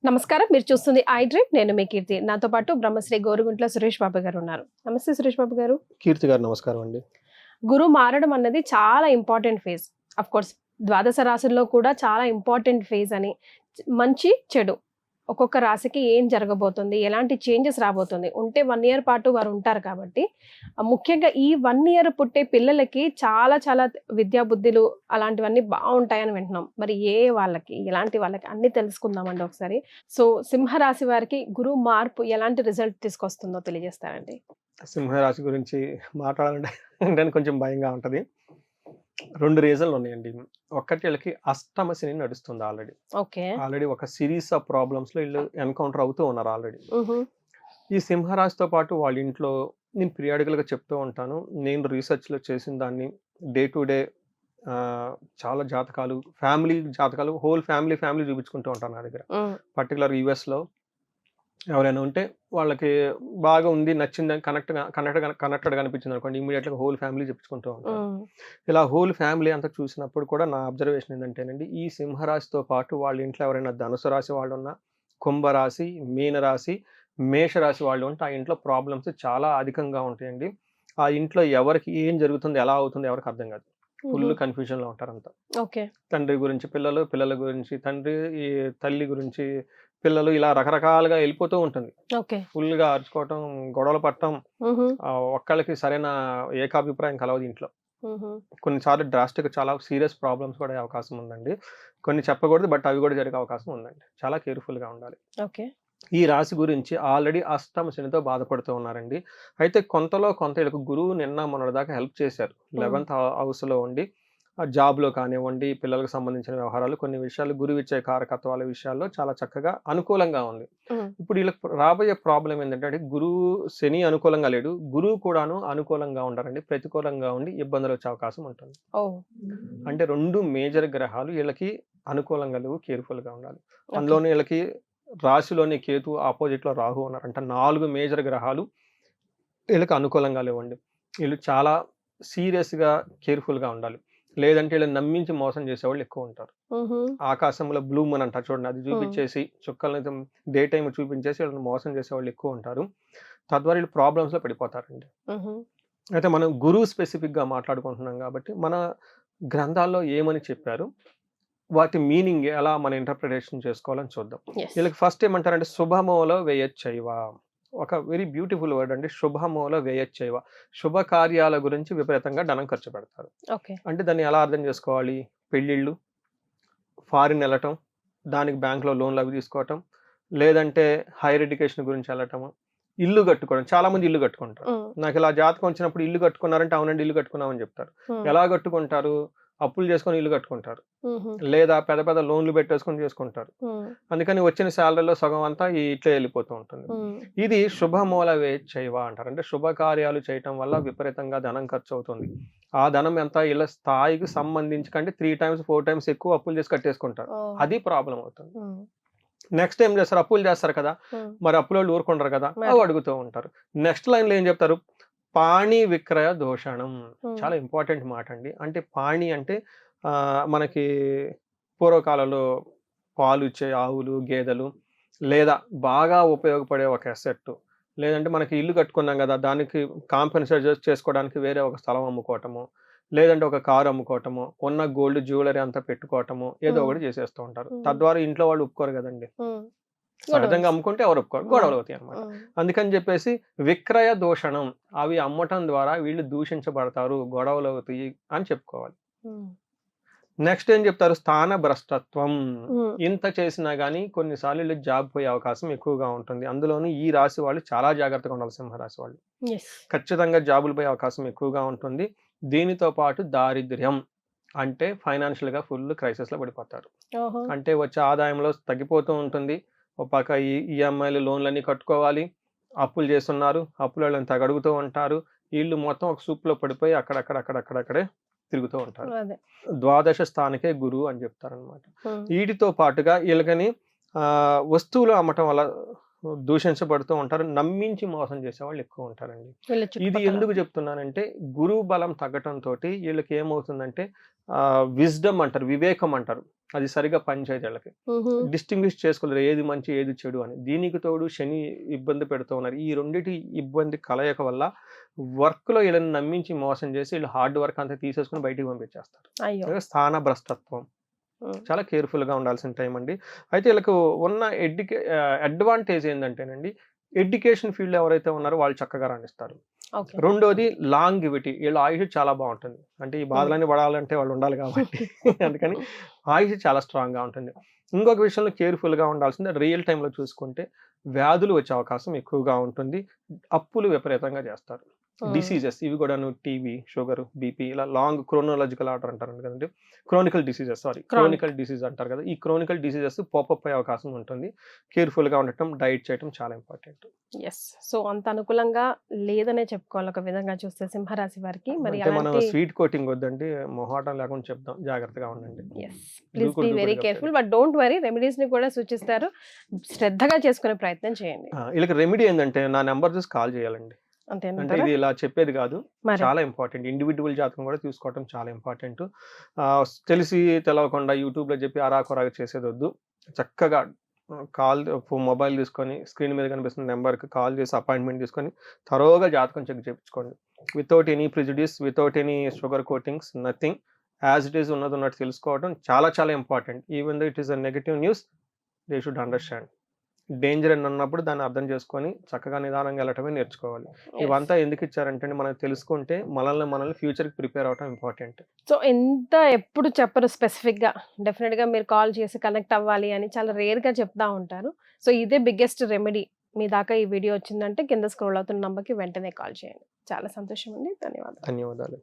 నమస్కారం. మీరు చూస్తుంది ఐ డ్రీమ్. నేను మీ కీర్తి. నాతో పాటు బ్రహ్మశ్రీ గోరుగుంట్ల సురేష్ బాబు గారు ఉన్నారు. నమస్తే సురేష్ బాబు గారు. కీర్తి గారు నమస్కారం అండి. గురువు మారడం అన్నది చాలా ఇంపార్టెంట్ ఫేజ్. కోర్స్ ద్వాదశ రాశుల్లో కూడా చాలా ఇంపార్టెంట్ ఫేజ్ అని. మంచి, చెడు ఒక్కొక్క రాశికి ఏం జరగబోతుంది, ఎలాంటి చేంజెస్ రాబోతుంది, ఉంటే 1 ఇయర్ పాటు వారు ఉంటారు కాబట్టి ముఖ్యంగా ఈ 1 ఇయర్ పుట్టే పిల్లలకి చాలా చాలా విద్యా బుద్ధులు అలాంటివన్నీ బాగుంటాయని వింటున్నాం. మరి వాళ్ళకి ఎలాంటి వాళ్ళకి అన్ని తెలుసుకుందామండి ఒకసారి. సో సింహరాశి వారికి గురువు మార్పు ఎలాంటి రిజల్ట్ తీసుకొస్తుందో తెలియజేస్తారండి. సింహరాశి గురించి మాట్లాడాలంటే కొంచెం భయంగా ఉంటది. 2 రీజన్లు ఉన్నాయండి. ఒక్కటి వీళ్ళకి అష్టమ శని నడుస్తుంది ఆల్రెడీ. ఓకే. ఆల్రెడీ ఒక సిరీస్ ఆఫ్ ప్రాబ్లమ్స్ లో వీళ్ళు ఎన్కౌంటర్ అవుతూ ఉన్నారు ఆల్రెడీ. ఈ సింహరాశితో పాటు వాళ్ళ ఇంట్లో నేను పీరియాడికల్ గా చెప్తూ ఉంటాను. నేను రీసెర్చ్ లో చేసిన దాన్ని డే టు డే చాలా జాతకాలు, ఫ్యామిలీ జాతకాలు, హోల్ ఫ్యామిలీ చూపించుకుంటూ ఉంటాను నా దగ్గర. పర్టికులర్ యుఎస్ లో ఎవరైనా ఉంటే వాళ్ళకి బాగా ఉంది, నచ్చింది, కనెక్టెడ్ అనిపించింది అనుకోండి, ఇమీడియట్ గా హోల్ ఫ్యామిలీ చెప్పుకుంటూ ఉంటాను. ఇలా హోల్ ఫ్యామిలీ అంతా చూసినప్పుడు కూడా నా అబ్జర్వేషన్ ఏంటంటేనండి, ఈ సింహరాశితో పాటు వాళ్ళ ఇంట్లో ఎవరైనా ధనుసు రాశి వాళ్ళు ఉన్నా, కుంభరాశి, మీనరాశి, మేషరాశి వాళ్ళు ఉంటే ఆ ఇంట్లో ప్రాబ్లమ్స్ చాలా అధికంగా ఉంటాయండి. ఆ ఇంట్లో ఎవరికి ఏం జరుగుతుంది, ఎలా అవుతుంది ఎవరికి అర్థం కాదు. ఫుల్ కన్ఫ్యూజన్ లో ఉంటారంతా. తండ్రి గురించి పిల్లలు, పిల్లల గురించి తండ్రి, ఈ తల్లి గురించి పిల్లలు, ఇలా రకరకాలుగా వెళ్ళిపోతూ ఉంటుంది. ఫుల్ గా అరుచుకోవటం, గొడవలు పట్టడం, ఒక్కళ్ళకి సరైన ఏకాభిప్రాయం కలవదు ఇంట్లో. కొన్నిసార్లు డ్రాస్టిక్ చాలా సీరియస్ ప్రాబ్లమ్స్ పడే అవకాశం ఉందండి. కొన్ని చెప్పకూడదు, బట్ అవి కూడా జరిగే అవకాశం ఉందండి. చాలా కేర్ఫుల్ గా ఉండాలి. ఈ రాశి గురించి ఆల్రెడీ అష్టమ శనితో బాధపడుతూ ఉన్నారండి. అయితే కొంతలో కొంత వీళ్ళకి గురువు నిన్న మొన్నటి దాకా హెల్ప్ చేశారు. 11th హౌస్ లో ఉండి జాబ్లో కానివ్వండి, పిల్లలకు సంబంధించిన వ్యవహారాలు, కొన్ని విషయాలు గురువు ఇచ్చే కారకత్వాల విషయాల్లో చాలా చక్కగా అనుకూలంగా ఉంది. ఇప్పుడు వీళ్ళకి రాబోయే ప్రాబ్లం ఏంటంటే, గురువు శని అనుకూలంగా లేడు, గురువు కూడాను అనుకూలంగా ఉండరండి, ప్రతికూలంగా ఉండి ఇబ్బందులు వచ్చే అవకాశం ఉంటుంది. అంటే 2 మేజర్ గ్రహాలు వీళ్ళకి అనుకూలంగా లేవు, కేర్ఫుల్ గా ఉండాలి. అందులోనే వీళ్ళకి రాశిలోని కేతు, ఆపోజిట్ లో రాహు ఉన్నారు. అంటే 4 మేజర్ గ్రహాలు వీళ్ళకి అనుకూలంగా లేవండి. వీళ్ళు చాలా సీరియస్ గా కేర్ఫుల్ గా ఉండాలి. లేదంటే వీళ్ళని నమ్మించి మోసం చేసేవాళ్ళు ఎక్కువ ఉంటారు. ఆకాశంలో బ్లూ మూన్ అంటారు చూడండి, అది చూపించేసి చుక్కలను డే టైం చూపించేసి వీళ్ళని మోసం చేసేవాళ్ళు ఎక్కువ ఉంటారు. తద్వారా వీళ్ళు ప్రాబ్లమ్స్ లో పడిపోతారండి. అయితే మనం గురువు స్పెసిఫిక్ గా మాట్లాడుకుంటున్నాం కాబట్టి మన గ్రంథాల్లో ఏమని చెప్పారు, వాటి మీనింగ్ ఎలా మన ఇంటర్ప్రిటేషన్ చేసుకోవాలని చూద్దాం. వీళ్ళకి ఫస్ట్ ఏమంటారంటే శుభమూల వ్యయచ్చైవ. ఒక వెరీ బ్యూటిఫుల్ వర్డ్ అండి, శుభమూల వ్యయచ్చైవ. శుభ కార్యాల గురించి విపరీతంగా ధనం ఖర్చు పెడతారు. అంటే దాన్ని ఎలా అర్థం చేసుకోవాలి? పెళ్ళిళ్ళు, ఫారిన్ వెళ్ళటం, దానికి బ్యాంక్లో లోన్లు అవి తీసుకోవటం, లేదంటే హైయర్ ఎడ్యుకేషన్ గురించి వెళ్ళటము, ఇల్లు కట్టుకోవడం. చాలా మంది ఇల్లు కట్టుకుంటారు. నాకు ఇలా జాతకం వచ్చినప్పుడు ఇల్లు కట్టుకున్నారంటే అవునండి ఇల్లు కట్టుకున్నామని చెప్తారు. ఎలా కట్టుకుంటారు? అప్పులు చేసుకొని ఇల్లు కట్టుకుంటారు, లేదా పెద్ద పెద్ద లోన్లు పెట్టేసుకొని చేసుకుంటారు. అందుకని వచ్చిన శాలరీలో సగం అంతా ఈ ఇట్లా వెళ్ళిపోతూ ఉంటుంది. ఇది శుభమూల వ్యయచ్చైవ అంటారు. అంటే శుభకార్యాలు చేయటం వల్ల విపరీతంగా ధనం ఖర్చు అవుతుంది. ఆ ధనం ఎంత ఇలా స్థాయికి సంబంధించి కంటే 3 times 4 times ఎక్కువ అప్పులు చేసి కట్టేసుకుంటారు. అది ప్రాబ్లం అవుతుంది. నెక్స్ట్ ఏం చేస్తారు? అప్పులు చేస్తారు కదా, మరి అప్పుల వాళ్ళు ఊరుకుంటారు కదా, అవి అడుగుతూ ఉంటారు. నెక్స్ట్ లైన్ లో ఏం చెప్తారు? పాణి విక్రయ దోషణం. చాలా ఇంపార్టెంట్ మాట అండి. అంటే పాణి అంటే మనకి పూర్వకాలంలో పాలు ఇచ్చే ఆవులు, గేదెలు, లేదా బాగా ఉపయోగపడే ఒక అసెట్, లేదంటే మనకి ఇల్లు కట్టుకున్నాం కదా, దానికి కాంపెన్సేట్ చేసుకోవడానికి వేరే ఒక స్థలం అమ్ముకోవటము, లేదంటే ఒక కారు అమ్ముకోవటము, ఉన్న గోల్డ్ జ్యువెలరీ అంతా పెట్టుకోవటము, ఏదో ఒకటి చేసేస్తూ ఉంటారు. తద్వారా ఇంట్లో వాళ్ళు ఒప్పుకోరు కదండి. సహజంగా అమ్ముకుంటే ఎవరు ఒప్పుకోరు, గొడవలు అవుతాయి అనమాట. అందుకని చెప్పేసి విక్రయ దూషణం, అవి అమ్మటం ద్వారా వీళ్ళు దూషించబడతారు, గొడవలు అవుతాయి అని చెప్పుకోవాలి. నెక్స్ట్ ఏం చెప్తారు? స్థాన భ్రష్టత్వం. ఇంత చేసినా గానీ కొన్నిసార్లు వీళ్ళు జాబ్ పోయే అవకాశం ఎక్కువగా ఉంటుంది. అందులోనూ ఈ రాశి వాళ్ళు చాలా జాగ్రత్తగా ఉండాలి. సింహరాశి వాళ్ళు ఖచ్చితంగా జాబులు పోయే అవకాశం ఎక్కువగా ఉంటుంది. దీనితో పాటు దారిద్ర్యం, అంటే ఫైనాన్షియల్ గా ఫుల్ క్రైసిస్ లో పడిపోతారు. అంటే వచ్చే ఆదాయంలో తగ్గిపోతూ ఉంటుంది. ఒక పక్క ఈఎంఐలు, లోన్లన్నీ కట్టుకోవాలి, అప్పులు చేస్తున్నారు, అప్పుల వాళ్ళని తగడుగుతూ ఉంటారు. వీళ్ళు మొత్తం ఒక సూప్ లో పడిపోయి అక్కడక్కడే తిరుగుతూ ఉంటారు. ద్వాదశ స్థానికే గురువు అని చెప్తారు అనమాట. వీటితో పాటుగా వీళ్ళకని వస్తువులు అమ్మటం వల్ల దూషించబడుతూ ఉంటారు. నమ్మించి మోసం చేసేవాళ్ళు ఎక్కువ ఉంటారండి. వీళ్ళ ఇది చుట్టుపక్కల. ఎందుకు చెప్తున్నానంటే, గురువు బలం తగ్గటంతోటి వీళ్ళకి ఏమవుతుందంటే విజ్డమ్ అంటారు, వివేకం అంటారు. అది సరిగ్గా పనిచేయదు వీళ్ళకి. మ్హూ. డిస్టింగ్విష్ చేసుకోలేరు ఏది మంచి, ఏది చెడు అని. దీనికి తోడు శని ఇబ్బంది పెడుతూ ఉన్నారు. ఈ రెండిటి ఇబ్బంది కలయిక వల్ల వర్క్‌లో వీళ్ళని నమ్మించి మోసం చేసి వీళ్ళు హార్డ్ వర్క్ అంతా తీసేసుకొని బయటికి పంపించేస్తారు. అయ్యో. అలాగే స్థాన భ్రష్టత్వం. చాలా కేర్‌ఫుల్‌గా ఉండాల్సిన టైం అండి. అయితే వీళ్ళకు ఉన్న అడ్వాంటేజ్ ఏందంటేనండి, ఎడ్యుకేషన్ ఫీల్డ్‌లో ఎవరైతే ఉన్నారో వాళ్ళు చక్కగా రాణిస్తారు. ఓకే. రెండోది లాంగివిటీ. వీళ్ళ ఆయుష్ చాలా బావుంటుంది. అంటే ఈ బాధలన్నీ పడాలంటే వాళ్ళు ఉండాలి కాబట్టి అందుకని ఆయుష్ చాలా స్ట్రాంగ్‌గా ఉంటుంది. ఇంకొక విషయంలో కేర్‌ఫుల్‌గా ఉండాల్సింది రియల్ టైమ్‌లో చూసుకుంటే వ్యాధులు వచ్చే అవకాశం ఎక్కువగా ఉంటుంది. అప్పులు విపరీతంగా చేస్తారు. డిసీజెస్ ఇవి కూడాను టీబీ, షుగర్, బీపీ ఇలా లాంగ్ క్రోనోలాజికల్ ఆర్డర్ అంటారండి కదండీ. క్రోనికల్ డిసీజెస్ క్రోనికల్ డిసీజ్ అంటారు కదా. ఈ క్రోనికల్ డిసీజెస్ పాపప్ అయ్యే అవకాశం ఉంటుంది. కేర్‌ఫుల్‌గా ఉండటం, డైట్ చేయటం చాలా ఇంపార్టెంట్. ఎస్. సో అంత అనుకూలంగా లేదనే చెప్పుకోవాలి ఒక విధంగా చూస్తే సింహరాశి వారికి. మరి అంటే మనం అలాంటి స్వీట్ కోటింగ్ వద్దండి. మొహాటం లేకుండా చెప్దాం. జాగ్రత్తగా ఉండండి. ఎస్, ప్లీజ్ బీ దూకుడు వెరీ దూకుడుగా careful. But don't worry, remedies ని కూడా సూచిస్తారు. శ్రద్ధగా చేసుకునే ప్రయత్నం చేయండి. వీళ్ళకి రెమెడీ ఏందంటే నా నంబర్ చూసి కాల్ చేయాలండి. అంటే అంతేనంటారా? ఇది ఇలా చెప్పేది కాదు. మరి చాలా ఇంపార్టెంట్. ఇండివిడ్యువల్ జాతకం కూడా చూసుకోవటం చాలా ఇంపార్టెంట్. తెలిసి తెలవకుండా యూట్యూబ్‌లో చెప్పి అరాకొరాగా చేసేదొద్దు. చక్కగా మొబైల్ తీసుకొని స్క్రీన్ మీద కనిపిస్తున్న నంబర్‌కి కాల్ చేసి అపాయింట్మెంట్ తీసుకొని థరోగా జాతకం చెక్ చేపించుకోండి. Without any prejudice, without any sugar coatings, nothing. As it is ఉన్నట్టు తెలుసుకోవడం చాలా చాలా important. Even though it is a negative news, they should understand. Danger అని అన్నప్పుడు దాన్ని అర్థం చేసుకొని చక్కగా నిదానంగా వెళ్ళటమే నేర్చుకోవాలి. yes. ఇవంతా ఎందుకు ఇచ్చారంటే మనకు తెలుసుకుంటే మనల్ని ఫ్యూచర్‌కి ప్రిపేర్ అవ్వటం ఇంపార్టెంట్. సో ఎంత ఎప్పుడు చెప్పరు స్పెసిఫిక్ గా. డెఫినెట్ గా మీరు కాల్ చేసి కనెక్ట్ అవ్వాలి అని చాలా రేర్ గా చెప్తా ఉంటారు. సో ఇదే బిగ్గెస్ట్ రెమెడీ. మీ దాకా ఈ వీడియో వచ్చిందంటే కింద స్క్రోల్ అవుతున్న నంబర్కి వెంటనే కాల్ చేయండి. చాలా సంతోషం అండి. ధన్యవాదాలు. ధన్యవాదాలు.